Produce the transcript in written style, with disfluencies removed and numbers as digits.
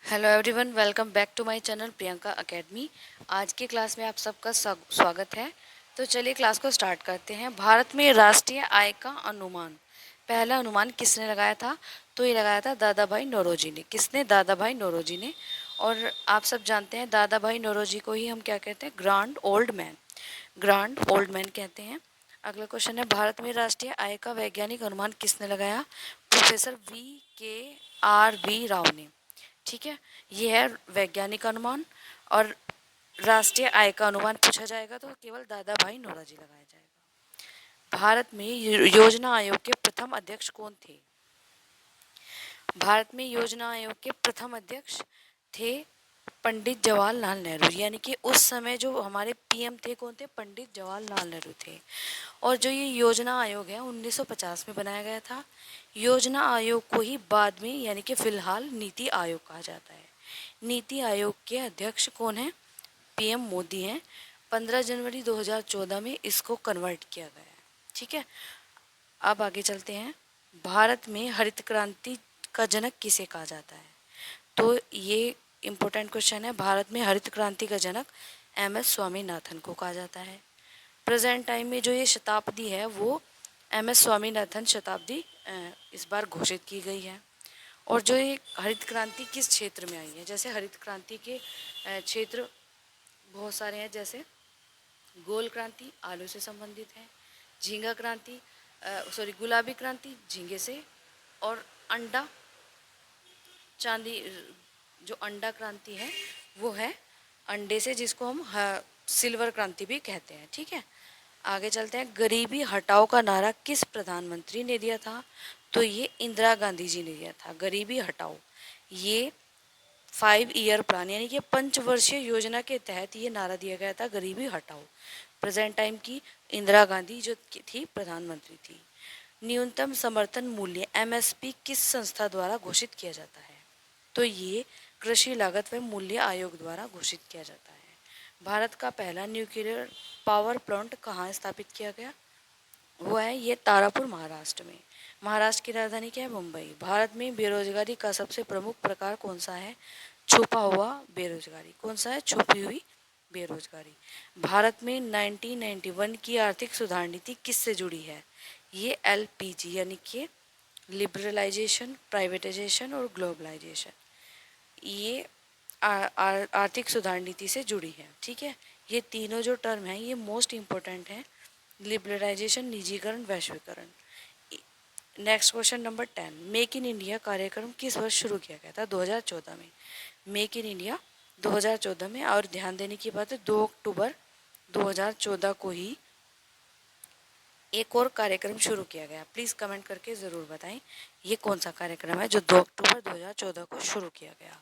Hello everyone, welcome back to my channel Priyanka academy. आज की class में आप सबका स्वागत है। तो चलिए क्लास को स्टार्ट करते हैं। भारत में राष्ट्रीय आय का अनुमान, पहला अनुमान किसने लगाया था? तो ये लगाया था दादा भाई नौरोजी ने। किसने? दादा भाई नौरोजी ने। और आप सब जानते हैं दादा भाई नौरोजी को ही हम क्या कहते हैं? Grand old man. Grand old man कहते हैं। अगला क्वेश्चन है, भारत में राष्ट्रीय आय का वैज्ञानिक अनुमान किसने लगाया? प्रोफेसर VKR राव ने। ठीक है, ये है वैज्ञानिक अनुमान। और राष्ट्रीय आय का अनुमान पूछा जाएगा तो केवल दादा भाई नौरोजी लगाया जाएगा। भारत में योजना आयोग के प्रथम अध्यक्ष कौन थे? भारत में योजना आयोग के प्रथम अध्यक्ष थे पंडित जवाहरलाल नेहरू। यानी कि उस समय जो हमारे पीएम थे कौन थे? पंडित जवाहरलाल नेहरू थे। और जो ये योजना आयोग है 1950 में बनाया गया था। योजना आयोग को ही बाद में यानी कि फिलहाल नीति आयोग कहा जाता है। नीति आयोग के अध्यक्ष कौन है? पीएम मोदी हैं। 15 जनवरी 2014 में इसको कन्वर्ट किया गया है। ठीक है, अब आगे चलते हैं। भारत में हरित क्रांति का जनक किसे कहा जाता है? तो ये इम्पोर्टेंट क्वेश्चन है। भारत में हरित क्रांति का जनक MS स्वामीनाथन को कहा जाता है। प्रेजेंट टाइम में जो ये शताब्दी है वो MS स्वामीनाथन शताब्दी इस बार घोषित की गई है। और जो ये हरित क्रांति किस क्षेत्र में आई है? जैसे हरित क्रांति के क्षेत्र बहुत सारे हैं। जैसे गोल क्रांति आलू से संबंधित है, झींगा क्रांति गुलाबी क्रांति झींगे से, और अंडा चांदी जो अंडा क्रांति है वो है अंडे से, जिसको हम सिल्वर क्रांति भी कहते हैं। ठीक है, आगे चलते हैं। गरीबी हटाओ का नारा किस प्रधानमंत्री ने दिया था? तो ये इंदिरा गांधी जी ने दिया था। गरीबी हटाओ, ये 5 ईयर प्लान यानी कि पंचवर्षीय योजना के तहत ये नारा दिया गया था, गरीबी हटाओ। प्रेजेंट टाइम की इंदिरा गांधी जो थी प्रधानमंत्री थी। न्यूनतम समर्थन मूल्य MSP किस संस्था द्वारा घोषित किया जाता है? तो ये कृषि लागत व मूल्य आयोग द्वारा घोषित किया जाता है। भारत का पहला न्यूक्लियर पावर प्लांट कहाँ स्थापित किया गया? वो है ये तारापुर, महाराष्ट्र में। महाराष्ट्र की राजधानी क्या है? मुंबई। भारत में बेरोजगारी का सबसे प्रमुख प्रकार कौन सा है? छुपा हुआ बेरोजगारी। कौन सा है? छुपी हुई बेरोजगारी। भारत में 1991 की आर्थिक सुधार नीति किससे जुड़ी है? ये LPG यानी कि लिबरलाइजेशन, प्राइवेटाइजेशन और ग्लोबलाइजेशन, ये आर्थिक सुधार नीति से जुड़ी है। ठीक है, ये तीनों जो टर्म हैं ये मोस्ट इम्पोर्टेंट हैं। लिबरलाइजेशन, निजीकरण, वैश्वीकरण। Next question number 10, make in India कार्यक्रम किस वर्ष शुरू किया गया था? 2014 में। मेक इन इंडिया 2014 में। और ध्यान देने की बात है 2 अक्टूबर 2014 को ही एक और कार्यक्रम शुरू किया गया। प्लीज़ कमेंट करके ज़रूर बताएं ये कौन सा कार्यक्रम है जो 2 अक्टूबर 2014 को शुरू किया गया।